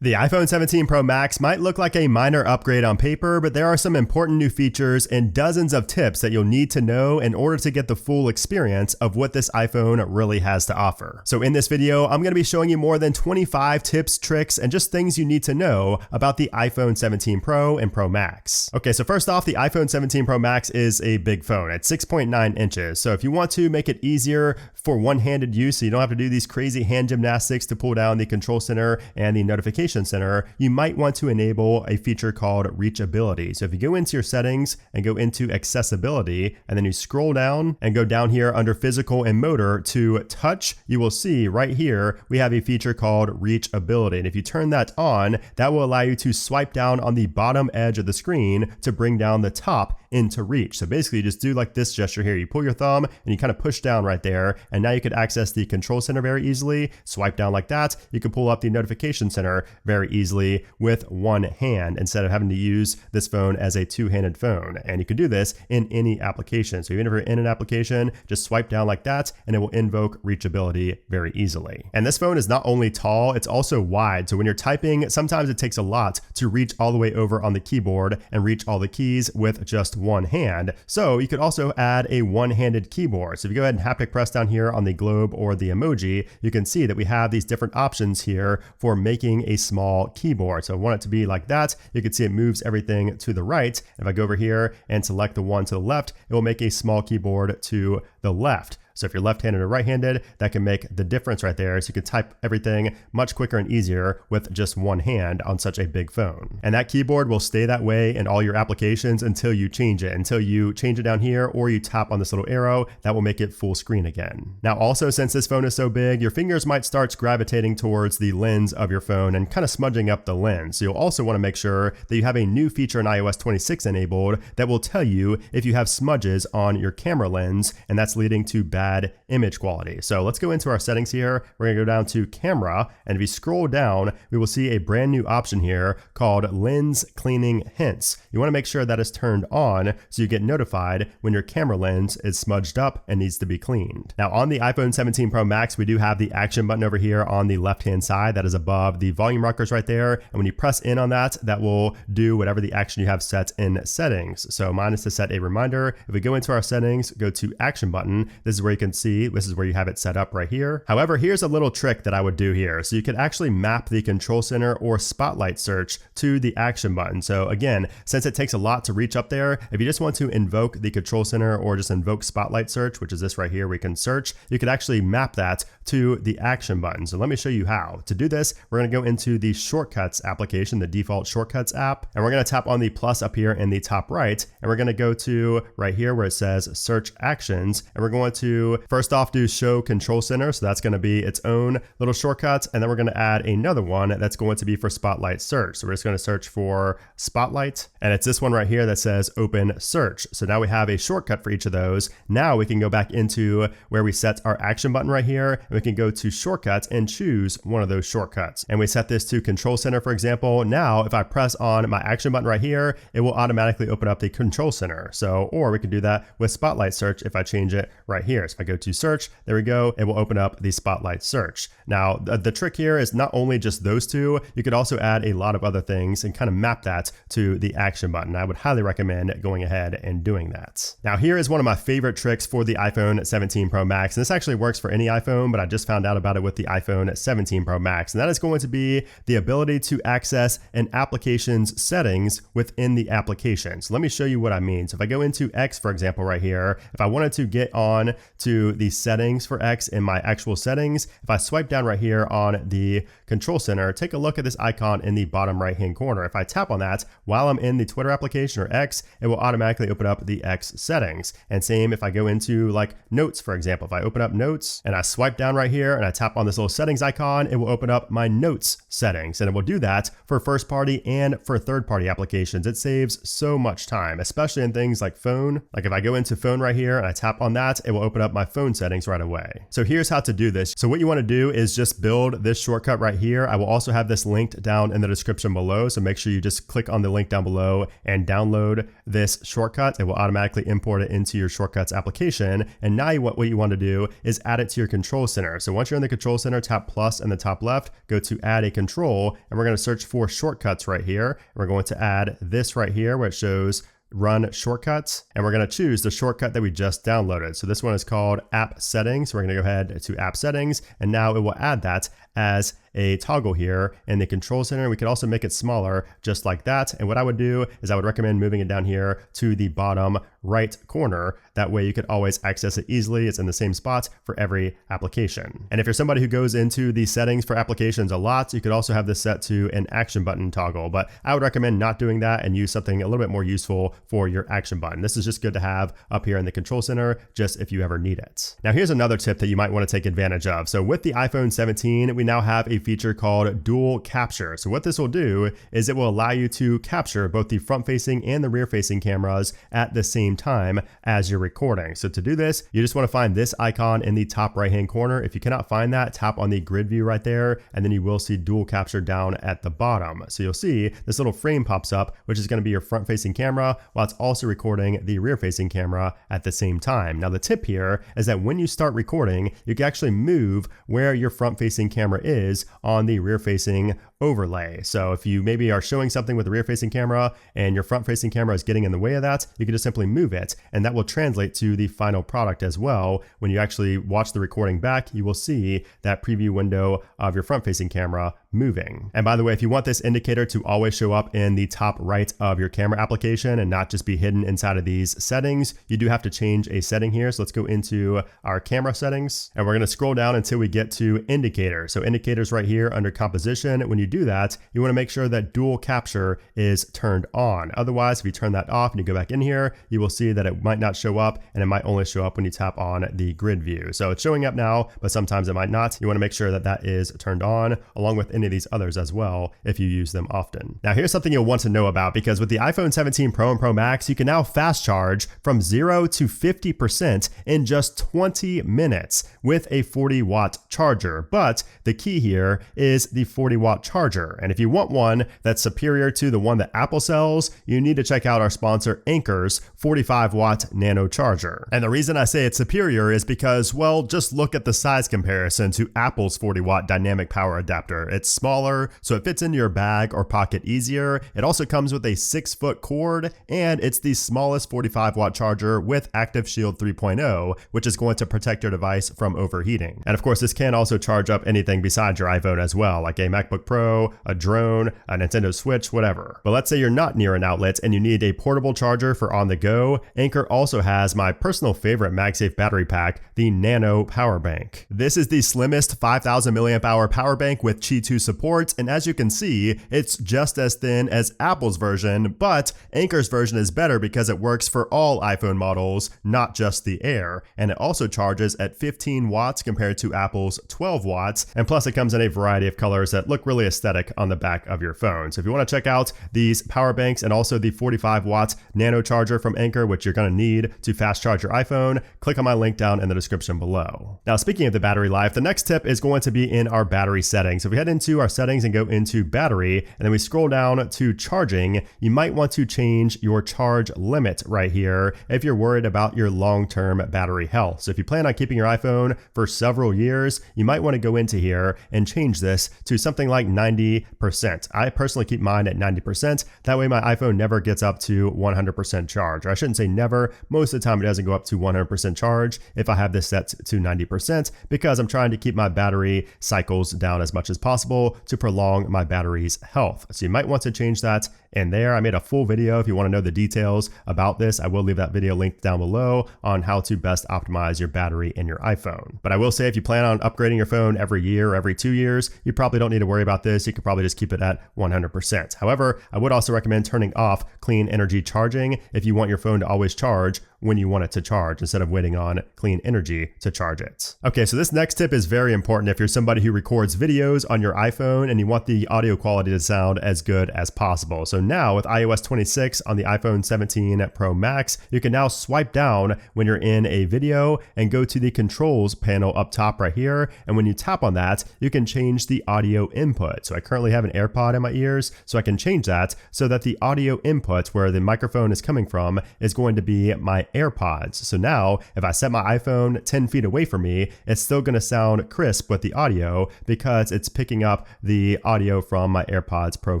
The iPhone 17 Pro Max might look like a minor upgrade on paper, but there are some important new features and dozens of tips that you'll need to know in order to get the full experience of what this iPhone really has to offer. So in this video, I'm going to be showing you more than 25 tips, tricks, and just things you need to know about the iPhone 17 Pro and Pro Max. Okay, so first off, the iPhone 17 Pro Max is a big phone at 6.9 inches. So if you want to make it easier for one-handed use, so you don't have to do these crazy hand gymnastics to pull down the control center and the notification center, you might want to enable a feature called reachability. So if you go into your settings and go into accessibility, and then you scroll down and go down here under physical and motor to touch, you will see right here we have a feature called reachability. And if you turn that on, that will allow you to swipe down on the bottom edge of the screen to bring down the top into reach. So basically you just do like this gesture here. You pull your thumb and you kind of push down right there, and now you could access the control center very easily. Swipe down like that. You can pull up the notification center very easily with one hand instead of having to use this phone as a two-handed phone. And you can do this in any application. So even if you're in an application, just swipe down like that and it will invoke reachability very easily. And this phone is not only tall, it's also wide. So when you're typing, sometimes it takes a lot to reach all the way over on the keyboard and reach all the keys with just one hand. So you could also add a one-handed keyboard. So if you go ahead and haptic press down here on the globe or the emoji, you can see that we have these different options here for making a small keyboard. So I want it to be like that. You can see it moves everything to the right. If I go over here and select the one to the left, it will make a small keyboard to the left. So if you're left-handed or right-handed, that can make the difference right there. So you can type everything much quicker and easier with just one hand on such a big phone. And that keyboard will stay that way in all your applications until you change it. Until you change it down here or you tap on this little arrow, that will make it full screen again. Now also, since this phone is so big, your fingers might start gravitating towards the lens of your phone and kind of smudging up the lens. So you'll also want to make sure that you have a new feature in iOS 26 enabled that will tell you if you have smudges on your camera lens, and that's leading to bad image quality. So let's go into our settings here. We're gonna go down to camera, and if you scroll down, we will see a brand new option here called lens cleaning hints. You wanna make sure that is turned on so you get notified when your camera lens is smudged up and needs to be cleaned. Now on the iPhone 17 Pro Max, we do have the action button over here on the left-hand side that is above the volume rockers right there. And when you press in on that, that will do whatever the action you have set in settings. So mine is to set a reminder. If we go into our settings, go to action button, this is where you can see this is where you have it set up right here. However, here's a little trick that I would do here. So you could actually map the control center or spotlight search to the action button. So again, since it takes a lot to reach up there, if you just want to invoke the control center or just invoke spotlight search, which is this right here, we can search, you could actually map that to the action button. So let me show you how. To do this, we're going to go into the shortcuts application, the default shortcuts app, and we're going to tap on the plus up here in the top right, and we're going to go to right here where it says search actions, and we're going to first off do show control center. So that's going to be its own little shortcut. And then we're going to add another one that's going to be for spotlight search. So we're just going to search for spotlight. And it's this one right here that says open search. So now we have a shortcut for each of those. Now we can go back into where we set our action button right here. And we can go to shortcuts and choose one of those shortcuts. And we set this to control center, for example. Now, if I press on my action button right here, it will automatically open up the control center. So, or we can do that with spotlight search if I change it right here. So if I go to search, there we go, it will open up the spotlight search. Now the trick here is not only just those two, you could also add a lot of other things and kind of map that to the action button. I would highly recommend going ahead and doing that. Now here is one of my favorite tricks for the iPhone 17 Pro Max, and this actually works for any iPhone, but I just found out about it with the iPhone 17 Pro Max, and that is going to be the ability to access an application's settings within the application. So let me show you what I mean. So if I go into X, for example, right here, if I wanted to get on to the settings for X in my actual settings, if I swipe down right here on the control center, take a look at this icon in the bottom right hand corner. If I tap on that while I'm in the Twitter application or X, it will automatically open up the X settings. And same if I go into like notes, for example, if I open up notes and I swipe down right here and I tap on this little settings icon, it will open up my notes settings, and it will do that for first party and for third party applications. It saves so much time, especially in things like phone. Like if I go into phone right here and I tap on that, it will open up my phone settings right away. So here's how to do this. So what you want to do is just build this shortcut right here. I will also have this linked down in the description below. So make sure you just click on the link down below and download this shortcut. It will automatically import it into your shortcuts application. And now what you want to do is add it to your control center center. So once you're in the control center, tap plus in the top left, go to add a control, and we're going to search for shortcuts right here. And we're going to add this right here where it shows run shortcuts, and we're going to choose the shortcut that we just downloaded. So this one is called app settings. So we're going to go ahead to app settings, and now it will add that as a toggle here in the control center. We can also make it smaller just like that. And what I would do is I would recommend moving it down here to the bottom right corner. That way you could always access it easily. It's in the same spot for every application. And if you're somebody who goes into the settings for applications a lot, you could also have this set to an action button toggle, but I would recommend not doing that and use something a little bit more useful for your action button. This is just good to have up here in the control center, just if you ever need it. Now here's another tip that you might want to take advantage of. So with the iPhone 17, we now have a feature called dual capture. So what this will do is it will allow you to capture both the front facing and the rear facing cameras at the same time as you're recording. So to do this, you just want to find this icon in the top right hand corner. If you cannot find that, tap on the grid view right there, and then you will see dual capture down at the bottom. So you'll see this little frame pops up, which is going to be your front facing camera, while it's also recording the rear facing camera at the same time. Now the tip here is that when you start recording, you can actually move where your front facing camera is on the rear facing overlay. So if you maybe are showing something with the rear facing camera and your front facing camera is getting in the way of that, you can just simply move it, and that will translate to the final product as well. When you actually watch the recording back, you will see that preview window of your front facing camera moving. And by the way, if you want this indicator to always show up in the top right of your camera application and not just be hidden inside of these settings, you do have to change a setting here. So let's go into our camera settings, and we're going to scroll down until we get to indicators. So indicators right here under composition. When you do that, you want to make sure that dual capture is turned on. Otherwise, if you turn that off and you go back in here, you will see that it might not show up, and it might only show up when you tap on the grid view. So it's showing up now, but sometimes it might not. You want to make sure that that is turned on, along with any of these others as well if you use them often. Now here's something you'll want to know about, because with the iPhone 17 Pro and Pro Max, you can now fast charge from 0 to 50% in just 20 minutes with a 40-watt charger. But the key here is the 40-watt charger. And if you want one that's superior to the one that Apple sells, you need to check out our sponsor Anker's 45-watt nano charger. And the reason I say it's superior is because, well, just look at the size comparison to Apple's 40-watt dynamic power adapter. It's smaller, so it fits into your bag or pocket easier. It also comes with a 6-foot cord, and it's the smallest 45-watt charger with Active Shield 3.0, which is going to protect your device from overheating. And of course, this can also charge up anything besides your iPhone as well, like a MacBook Pro, a drone, a Nintendo Switch, whatever. But let's say you're not near an outlet and you need a portable charger for on the go. Anker also has my personal favorite MagSafe battery pack, the Nano Power Bank. This is the slimmest 5,000 milliamp hour power bank with Qi 2 support, and as you can see, it's just as thin as Apple's version, but Anker's version is better because it works for all iPhone models, not just the Air, and it also charges at 15 watts compared to Apple's 12 watts, and plus it comes in a variety of colors that look really aesthetic on the back of your phone. So if you want to check out these power banks and also the 45-watt nano charger from Anker, which you're going to need to fast charge your iPhone, click on my link down in the description below. Now, speaking of the battery life, the next tip is going to be in our battery settings. So if we head into our settings and go into battery, and then we scroll down to charging, you might want to change your charge limit right here if you're worried about your long-term battery health. So if you plan on keeping your iPhone for several years, you might want to go into here and change this to something like 90%. I personally keep mine at 90%. That way my iPhone never gets up to 100% charge. Or I shouldn't say never. Most of the time it doesn't go up to 100% charge if I have this set to 90%, because I'm trying to keep my battery cycles down as much as possible to prolong my battery's health. So you might want to change that in there. I made a full video if you want to know the details about this. I will leave that video linked down below on how to best optimize your battery in your iPhone. But I will say, if you plan on upgrading your phone every year or every 2 years, you probably don't need to worry about this. You could probably just keep it at 100%. However, I would also recommend turning off clean energy charging if you want your phone to always charge when you want it to charge, instead of waiting on clean energy to charge it. Okay, so this next tip is very important if you're somebody who records videos on your iPhone and you want the audio quality to sound as good as possible. So now with iOS 26 on the iPhone 17 Pro Max, you can now swipe down when you're in a video and go to the controls panel up top right here. And when you tap on that, you can change the audio input. So I currently have an AirPod in my ears, so I can change that so that the audio input where the microphone is coming from is going to be my AirPods. So now if I set my iPhone 10 feet away from me, it's still going to sound crisp with the audio because it's picking up the audio from my AirPods Pro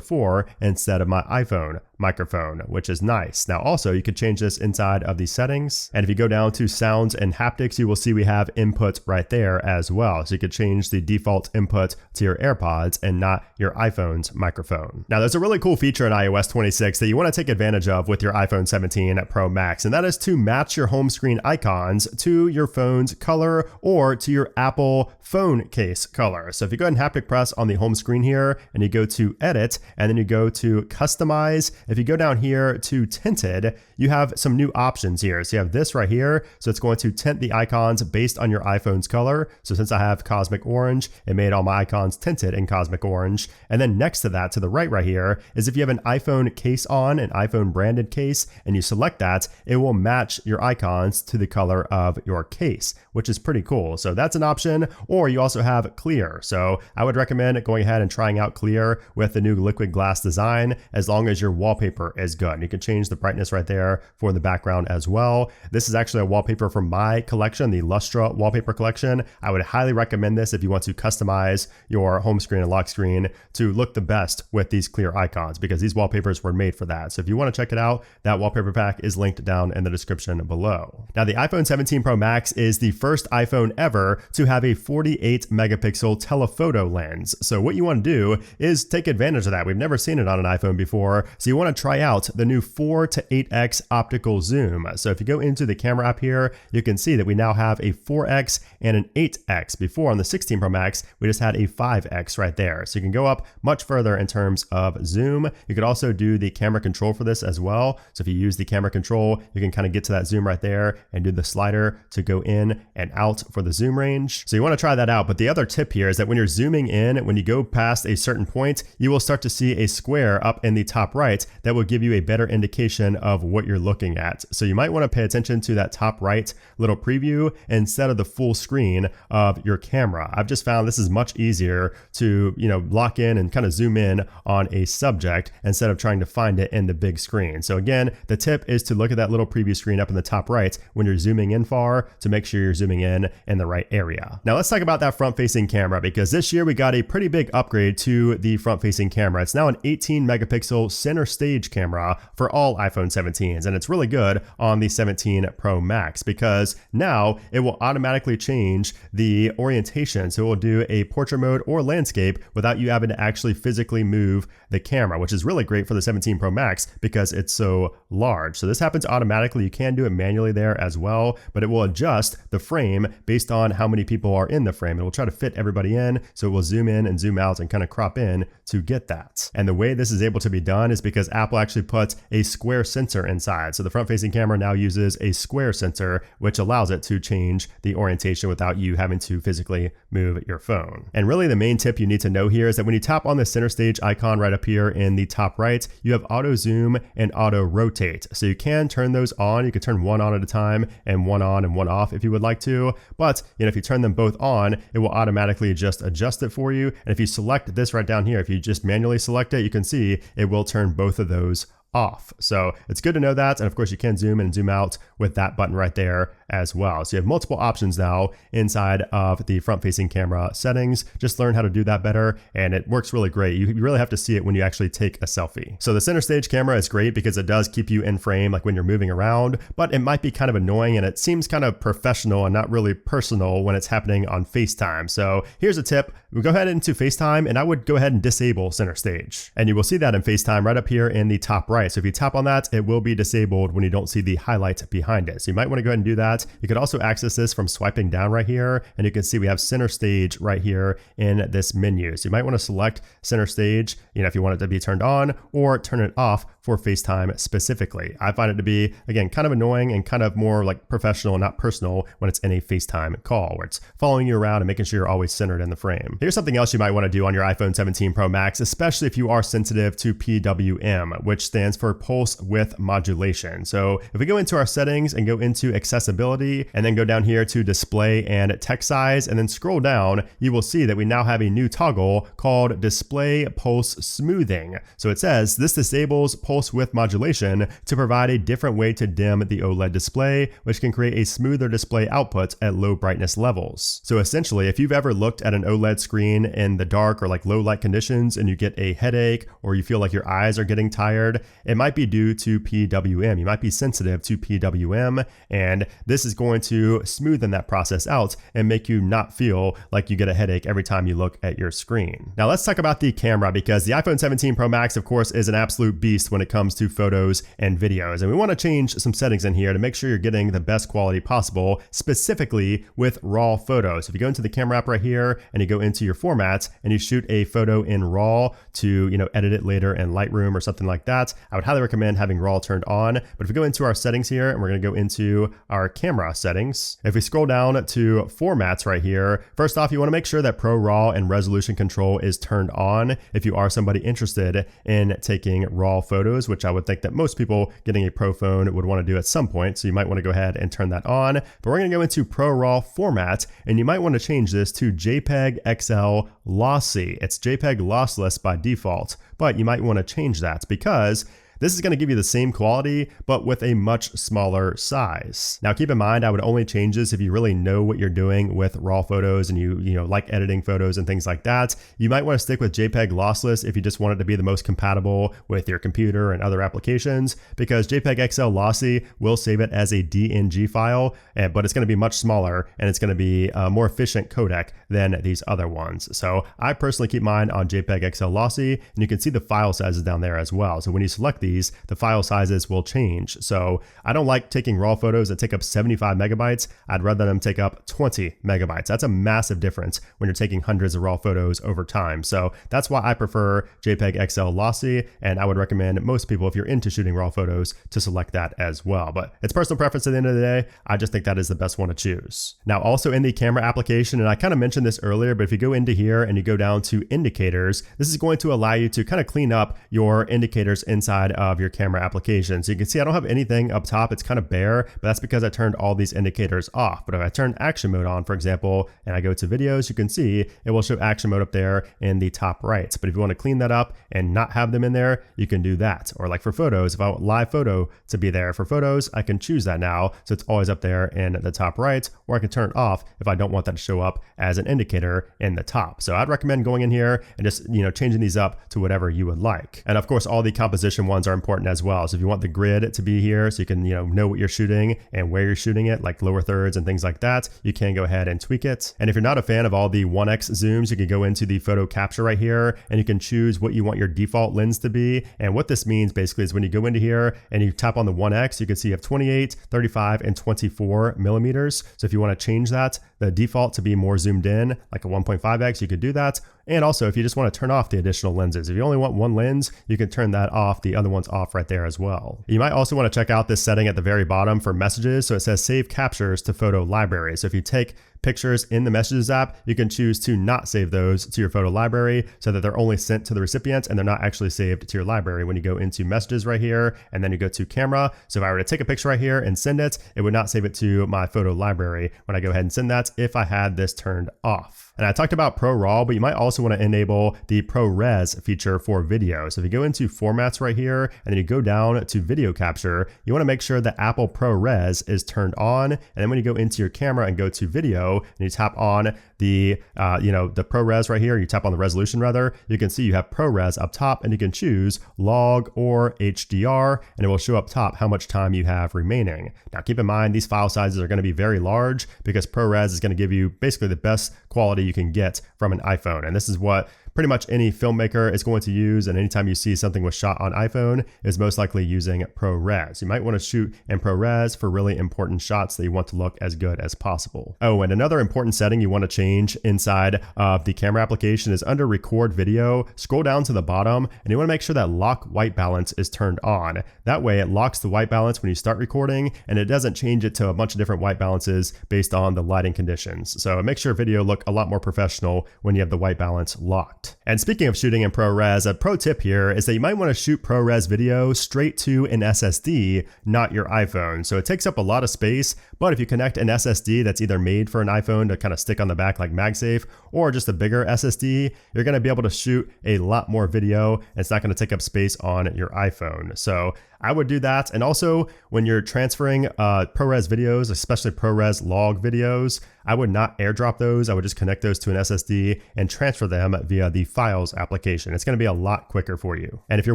4 instead of my iPhone microphone, which is nice. Now also you could change this inside of the settings, and if you go down to sounds and haptics, you will see we have input right there as well. So you could change the default input to your AirPods and not your iPhone's microphone. Now there's a really cool feature in iOS 26 that you want to take advantage of with your iPhone 17 Pro Max, and that is to match your home screen icons to your phone's color or to your Apple phone case color. So if you go ahead and haptic press on the home screen here and you go to edit and then you go to customize, if you go down here to tinted, you have some new options here. So you have this right here. So it's going to tint the icons based on your iPhone's color. So since I have cosmic orange, it made all my icons tinted in cosmic orange. And then next to that, to the right here, is if you have an iPhone case on, an iPhone branded case, and you select that, it will match your icons to the color of your case, which is pretty cool. So that's an option. Or you also have clear. So I would recommend going ahead and trying out clear with the new liquid glass design, as long as your wallpaper is good. And you can change the brightness right there for the background as well. This is actually a wallpaper from my collection, the Lustra wallpaper collection. I would highly recommend this if you want to customize your home screen and lock screen to look the best with these clear icons, because these wallpapers were made for that. So if you want to check it out, that wallpaper pack is linked down in the description below. Now the iPhone 17 Pro Max is the first iPhone ever to have a 48 megapixel telephoto lens. So what you want to do is take advantage of that. We've never seen it on an iPhone before. So you want to try out the new 4 to 8x optical zoom. So if you go into the camera app here, you can see that we now have a 4x and an 8x. Before on the 16 Pro Max, we just had a 5x right there. So you can go up much further in terms of zoom. You could also do the camera control for this as well. So if you use the camera control, you can kind of get to that zoom right there and do the slider to go in and out for the zoom range. So you want to try that out. But the other tip here is that when you're zooming in, when you go past a certain point, you will start to see a square up in the top right that will give you a better indication of what you're looking at. So you might want to pay attention to that top right little preview instead of the full screen of your camera. I've just found this is much easier to, lock in and kind of zoom in on a subject instead of trying to find it in the big screen. So again, the tip is to look at that little preview screen up in the top right when you're zooming in far to make sure you're zooming in the right area. Now let's talk about that front-facing camera, because this year we got a pretty big upgrade to the front-facing camera. It's now an 18 megapixel center stage camera for all iPhone 17s, and it's really good on the 17 Pro Max because now it will automatically change the orientation. So it will do a portrait mode or landscape without you having to actually physically move the camera, which is really great for the 17 Pro Max because it's so large. So this happens automatically. You can do it manually there as well, but it will adjust the frame based on how many people are in the frame. It will try to fit everybody in, so it will zoom in and zoom out and kind of crop in to get that. And the way this is able to be done is because Apple actually puts a square sensor inside. So the front-facing camera now uses a square sensor, which allows it to change the orientation without you having to physically move your phone. And really the main tip you need to know here is that when you tap on the center stage icon right up here in the top right, you have auto zoom and auto rotate. So you can turn those on. You can turn one on at a time and one on and one off if you would like to. But if you turn them both on, it will automatically just adjust it for you. And if you select this right down here, if you just manually select it, you can see it will turn both of those off. So it's good to know that. And of course you can zoom in and zoom out with that button right there as well. So you have multiple options now inside of the front facing camera settings. Just learn how to do that better and it works really great. You really have to see it when you actually take a selfie. So the center stage camera is great because it does keep you in frame like when you're moving around, but it might be kind of annoying and it seems kind of professional and not really personal when it's happening on FaceTime. So here's a tip. We'll go ahead into FaceTime and I would go ahead and disable center stage. And you will see that in FaceTime right up here in the top right. So if you tap on that, it will be disabled when you don't see the highlight behind it. So you might want to go ahead and do that. You could also access this from swiping down right here. And you can see we have center stage right here in this menu. So you might want to select center stage, if you want it to be turned on or turn it off for FaceTime specifically. I find it to be, again, kind of annoying and kind of more like professional and not personal when it's in a FaceTime call where it's following you around and making sure you're always centered in the frame. Here's something else you might want to do on your iPhone 17 Pro Max, especially if you are sensitive to PWM, which stands stands for pulse width modulation. So if we go into our settings and go into accessibility and then go down here to display and text size and then scroll down, you will see that we now have a new toggle called display pulse smoothing. So it says this disables pulse width modulation to provide a different way to dim the OLED display, which can create a smoother display output at low brightness levels. So essentially, if you've ever looked at an OLED screen in the dark or like low light conditions and you get a headache or you feel like your eyes are getting tired, it might be due to PWM. You might be sensitive to PWM, and this is going to smoothen that process out and make you not feel like you get a headache every time you look at your screen. Now let's talk about the camera, because the iPhone 17 Pro Max, of course, is an absolute beast when it comes to photos and videos. And we want to change some settings in here to make sure you're getting the best quality possible, specifically with RAW photos. If you go into the camera app right here and you go into your formats and you shoot a photo in RAW to, edit it later in Lightroom or something like that, I would highly recommend having RAW turned on. But if we go into our settings here and we're going to go into our camera settings, if we scroll down to formats right here, first off, you want to make sure that Pro RAW and resolution control is turned on if you are somebody interested in taking RAW photos, which I would think that most people getting a Pro phone would want to do at some point. So you might want to go ahead and turn that on. But we're going to go into Pro RAW format, and you might want to change this to JPEG XL lossy. It's JPEG lossless by default, but you might want to change that because this is going to give you the same quality, but with a much smaller size. Now, keep in mind, I would only change this if you really know what you're doing with RAW photos and you like editing photos and things like that. You might want to stick with JPEG lossless if you just want it to be the most compatible with your computer and other applications, because JPEG XL lossy will save it as a DNG file, but it's going to be much smaller and it's going to be a more efficient codec than these other ones. So I personally keep mine on JPEG XL lossy, and you can see the file sizes down there as well. So when you select these, the file sizes will change. So I don't like taking RAW photos that take up 75 megabytes. I'd rather them take up 20 megabytes. That's a massive difference when you're taking hundreds of RAW photos over time. So that's why I prefer JPEG XL lossy, and I would recommend most people, if you're into shooting RAW photos, to select that as well. But it's personal preference at the end of the day. I just think that is the best one to choose. Now, also in the camera application, and I kind of mentioned this earlier, but if you go into here and you go down to indicators, this is going to allow you to kind of clean up your indicators inside of your camera application. So you can see I don't have anything up top. It's kind of bare, but that's because I turned all these indicators off. But if I turn action mode on, for example, and I go to videos, you can see it will show action mode up there in the top right. But if you want to clean that up and not have them in there, you can do that. Or like for photos, if I want live photo to be there for photos, I can choose that now. So it's always up there in the top right, or I can turn it off if I don't want that to show up as an indicator in the top. So I'd recommend going in here and just, changing these up to whatever you would like. And of course, all the composition ones are important as well. So if you want the grid to be here so you can know what you're shooting and where you're shooting it, like lower thirds and things like that, you can go ahead and tweak it. And if you're not a fan of all the 1x zooms, you can go into the photo capture right here and you can choose what you want your default lens to be. And what this means basically is when you go into here and you tap on the 1x, you can see you have 28, 35, and 24 millimeters. So if you want to change that, the default to be more zoomed in, like a 1.5x, you could do that. And also, if you just want to turn off the additional lenses, if you only want one lens, you can turn that off, the other one's off right there as well. You might also want to check out this setting at the very bottom for messages. So it says save captures to photo library. So if you take pictures in the messages app, you can choose to not save those to your photo library so that they're only sent to the recipient and they're not actually saved to your library when you go into messages right here and then you go to camera. So if I were to take a picture right here and send it, it would not save it to my photo library when I go ahead and send that if I had this turned off. And I talked about Pro RAW, but you might also want to enable the ProRes feature for video. So if you go into formats right here and then you go down to video capture, you want to make sure that Apple ProRes is turned on. And then when you go into your camera and go to video and you tap on the ProRes right here, you tap on the resolution rather, you can see you have ProRes up top and you can choose log or HDR and it will show up top how much time you have remaining. Now keep in mind, these file sizes are going to be very large because ProRes is going to give you basically the best quality you can get from an iPhone. And this is what pretty much any filmmaker is going to use, and anytime you see something was shot on iPhone is most likely using ProRes. You might want to shoot in ProRes for really important shots that you want to look as good as possible. Oh, and another important setting you want to change inside of the camera application is under record video, scroll down to the bottom and you want to make sure that lock white balance is turned on. That way it locks the white balance when you start recording and it doesn't change it to a bunch of different white balances based on the lighting conditions. So it makes your video look a lot more professional when you have the white balance locked. out. And speaking of shooting in ProRes, a pro tip here is that you might want to shoot ProRes video straight to an SSD, not your iPhone. So it takes up a lot of space, but if you connect an SSD that's either made for an iPhone to kind of stick on the back like MagSafe, or just a bigger SSD, you're going to be able to shoot a lot more video, and it's not going to take up space on your iPhone. So I would do that. And also when you're transferring ProRes videos, especially ProRes LOG videos, I would not airdrop those. I would just connect those to an SSD and transfer them via the Files application. It's going to be a lot quicker for you. And if you're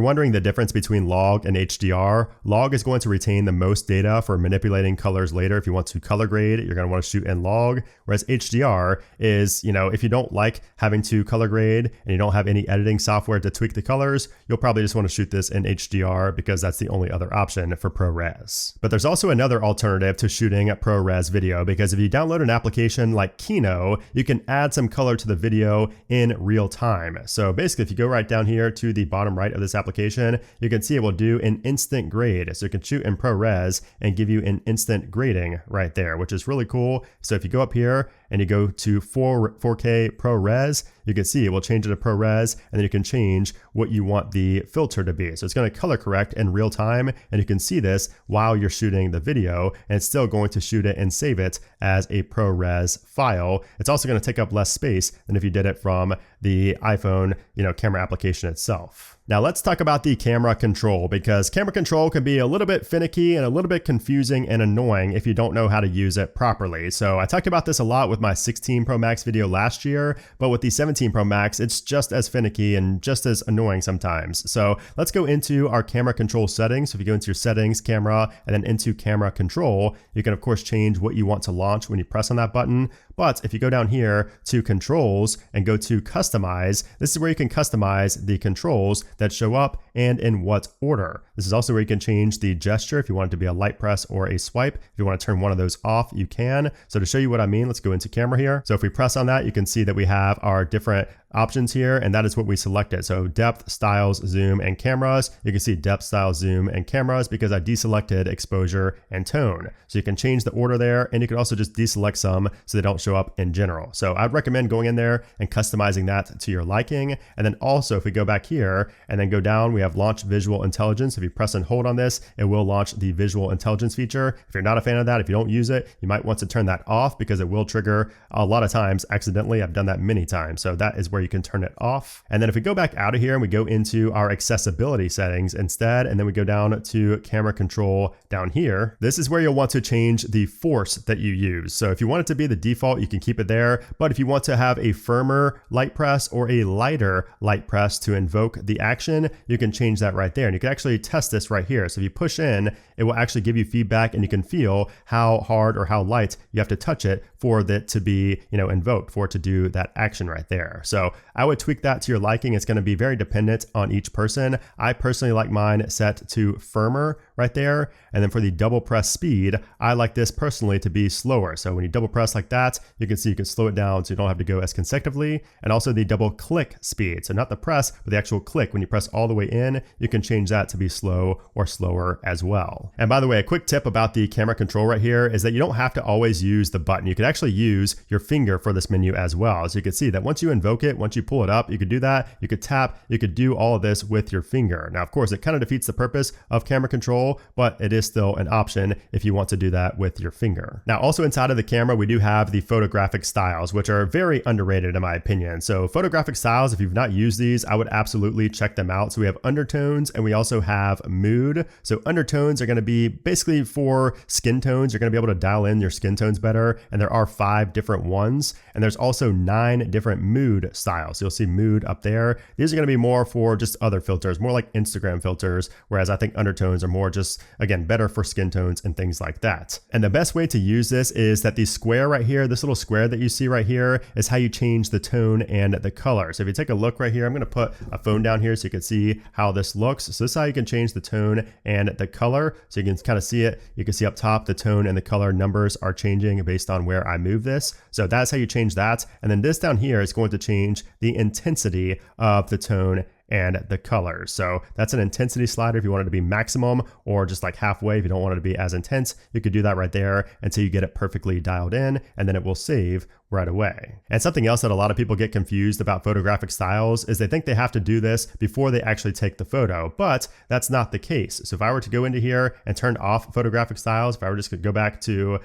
wondering the difference between LOG and HDR, LOG is going to retain the most data for manipulating colors later. If you want to color grade, you're going to want to shoot in LOG, whereas HDR is, if you don't like having to color grade and you don't have any editing software to tweak the colors, you'll probably just want to shoot this in HDR because that's the only other option for ProRes. But there's also another alternative to shooting ProRes video, because if you download an application like Kino, you can add some color to the video in real time. So basically, if you go right down here to the bottom right of this application, you can see it will do an instant grade. So you can shoot in ProRes and give you an instant grading right there, which is really cool. So if you go up here and you go to 4K ProRes, you can see it will change it to ProRes, and then you can change what you want the filter to be. So it's going to color correct in real time, and you can see this while you're shooting the video, and it's still going to shoot it and save it as a ProRes file. It's also going to take up less space than if you did it from the iPhone, camera application itself. Now let's talk about the camera control, because camera control can be a little bit finicky and a little bit confusing and annoying if you don't know how to use it properly. So I talked about this a lot with my 16 Pro Max video last year, but with the 17 Pro Max, it's just as finicky and just as annoying sometimes. So let's go into our camera control settings. So if you go into your settings, camera, and then into camera control, you can of course change what you want to launch when you press on that button. But if you go down here to controls and go to customize, this is where you can customize the controls that show up and in what order. This is also where you can change the gesture if you want it to be a light press or a swipe. If you want to turn one of those off, you can. So to show you what I mean, let's go into camera here. So if we press on that, you can see that we have our different options here, and that is what we selected. So depth, styles, zoom, and cameras. You can see depth, styles, zoom, and cameras because I deselected exposure and tone. So you can change the order there, and you can also just deselect some so they don't show up in general. So I'd recommend going in there and customizing that to your liking. And then also if we go back here and then go down, we have launch visual intelligence. If you press and hold on this, it will launch the visual intelligence feature. If you're not a fan of that, if you don't use it, you might want to turn that off because it will trigger a lot of times accidentally. I've done that many times. So that is where you can turn it off. And then if we go back out of here and we go into our accessibility settings instead, and then we go down to camera control down here, this is where you'll want to change the force that you use. So if you want it to be the default, you can keep it there. But if you want to have a firmer light press or a lighter light press to invoke the action, you can change that right there. And you can actually test this right here. So if you push in, it will actually give you feedback, and you can feel how hard or how light you have to touch it for it to be, invoked, for it to do that action right there. So I would tweak that to your liking. It's going to be very dependent on each person. I personally like mine set to firmer right there. And then for the double press speed, I like this personally to be slower. So when you double press like that, you can see you can slow it down so you don't have to go as consecutively. And also the double click speed. So not the press, but the actual click. When you press all the way in, you can change that to be slow or slower as well. And by the way, a quick tip about the camera control right here is that you don't have to always use the button. You can actually use your finger for this menu as well. So you can see that once you invoke it, once you pull it up, you could do that. You could tap, you could do all of this with your finger. Now, of course, it kind of defeats the purpose of camera control, but it is still an option if you want to do that with your finger. Now, also inside of the camera, we do have the photographic styles, which are very underrated in my opinion. So photographic styles, if you've not used these, I would absolutely check them out. So we have undertones and we also have mood. So undertones are going to be basically for skin tones. You're going to be able to dial in your skin tones better. And there are 5 different ones. And there's also 9 different mood styles. So you'll see mood up there. These are going to be more for just other filters, more like Instagram filters. Whereas I think undertones are more just, again, better for skin tones and things like that. And the best way to use this is that the square right here, this little square that you see right here, is how you change the tone and the color. So if you take a look right here, I'm going to put a phone down here so you can see how this looks. So this is how you can change the tone and the color. So you can kind of see it. You can see up top, the tone and the color numbers are changing based on where I move this. So that's how you change that. And then this down here is going to change the intensity of the tone and the colors. So that's an intensity slider if you want it to be maximum, or just like halfway if you don't want it to be as intense. You could do that right there until you get it perfectly dialed in, and then it will save right away. And something else that a lot of people get confused about photographic styles is they think they have to do this before they actually take the photo, but that's not the case. So if I were to go into here and turn off photographic styles, if I were just to go back to,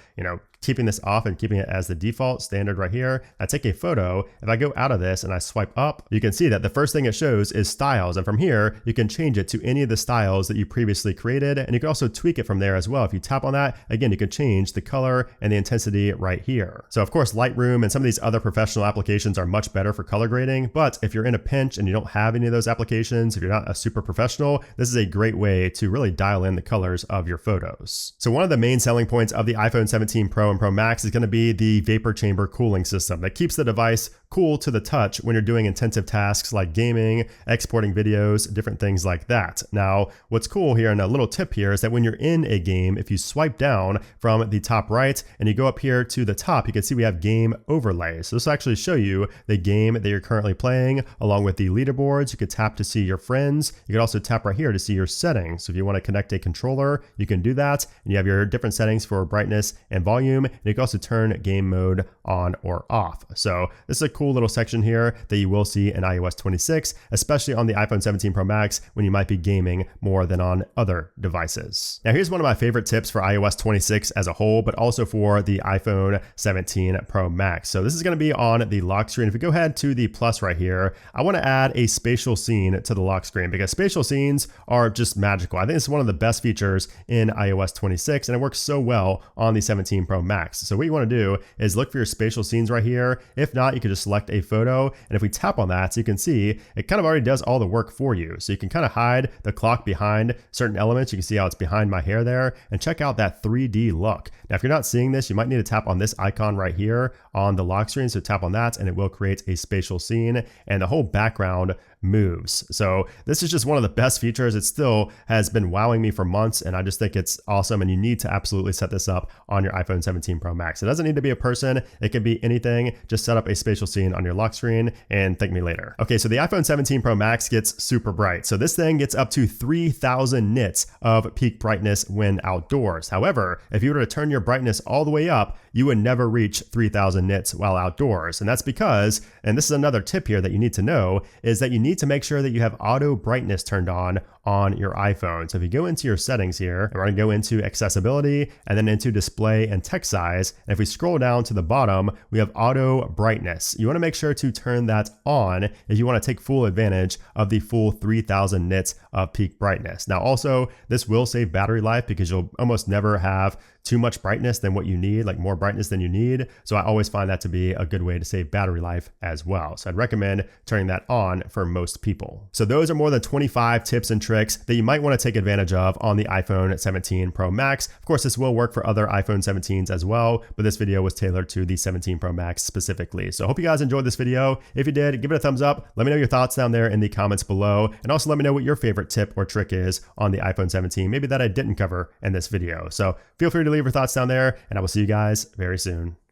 keeping this off and keeping it as the default standard right here, I take a photo. If I go out of this and I swipe up, you can see that the first thing it shows is styles. And from here, you can change it to any of the styles that you previously created. And you can also tweak it from there as well. If you tap on that, again, you can change the color and the intensity right here. So of course, Lightroom and some of these other professional applications are much better for color grading. But if you're in a pinch and you don't have any of those applications, if you're not a super professional, this is a great way to really dial in the colors of your photos. So one of the main selling points of the iPhone 17 Pro and Pro Max is going to be the vapor chamber cooling system that keeps the device cool to the touch when you're doing intensive tasks like gaming, exporting videos, different things like that. Now, what's cool here, and a little tip here, is that when you're in a game, if you swipe down from the top right and you go up here to the top, you can see we have game overlay. So this will actually show you the game that you're currently playing along with the leaderboards. You could tap to see your friends. You could also tap right here to see your settings. So if you want to connect a controller, you can do that. And you have your different settings for brightness and volume. And you can also turn game mode on or off. So this is a cool little section here that you will see in iOS 26, especially on the iPhone 17 Pro Max when you might be gaming more than on other devices. Now here's one of my favorite tips for iOS 26 as a whole, but also for the iPhone 17 Pro Max. So this is going to be on the lock screen. If we go ahead to the plus right here, I want to add a spatial scene to the lock screen because spatial scenes are just magical. I think it's one of the best features in iOS 26 and it works so well on the 17 Pro Max. So what you want to do is look for your spatial scenes right here. If not, you could just select a photo. And if we tap on that, so you can see it kind of already does all the work for you. So you can kind of hide the clock behind certain elements. You can see how it's behind my hair there and check out that 3D look. Now, if you're not seeing this, you might need to tap on this icon right here on the lock screen. So tap on that and it will create a spatial scene and the whole background moves. So this is just one of the best features. It still has been wowing me for months and I just think it's awesome and you need to absolutely set this up on your iPhone 17 Pro Max. It doesn't need to be a person. It can be anything. Just set up a spatial scene on your lock screen and thank me later. Okay, so the iPhone 17 Pro Max gets super bright. So this thing gets up to 3000 nits of peak brightness when outdoors. However, if you were to turn your brightness all the way up, you would never reach 3000 nits while outdoors. And that's because, and this is another tip here that you need to know, is that you need to make sure that you have auto brightness turned on your iPhone. So if you go into your settings here, we're going to go into accessibility and then into display and text size. And if we scroll down to the bottom, we have auto brightness. You want to make sure to turn that on if you want to take full advantage of the full 3000 nits of peak brightness. Now also, this will save battery life because you'll almost never have too much brightness than what you need, like more brightness than you need. So I always find that to be a good way to save battery life as well. So I'd recommend turning that on for most people. So those are more than 25 tips and tricks that you might want to take advantage of on the iPhone 17 Pro Max. Of course, this will work for other iPhone 17s as well, but this video was tailored to the 17 Pro Max specifically. So I hope you guys enjoyed this video. If you did, give it a thumbs up. Let me know your thoughts down there in the comments below. And also let me know what your favorite tip or trick is on the iPhone 17, maybe that I didn't cover in this video. So feel free to leave your thoughts down there and I will see you guys very soon.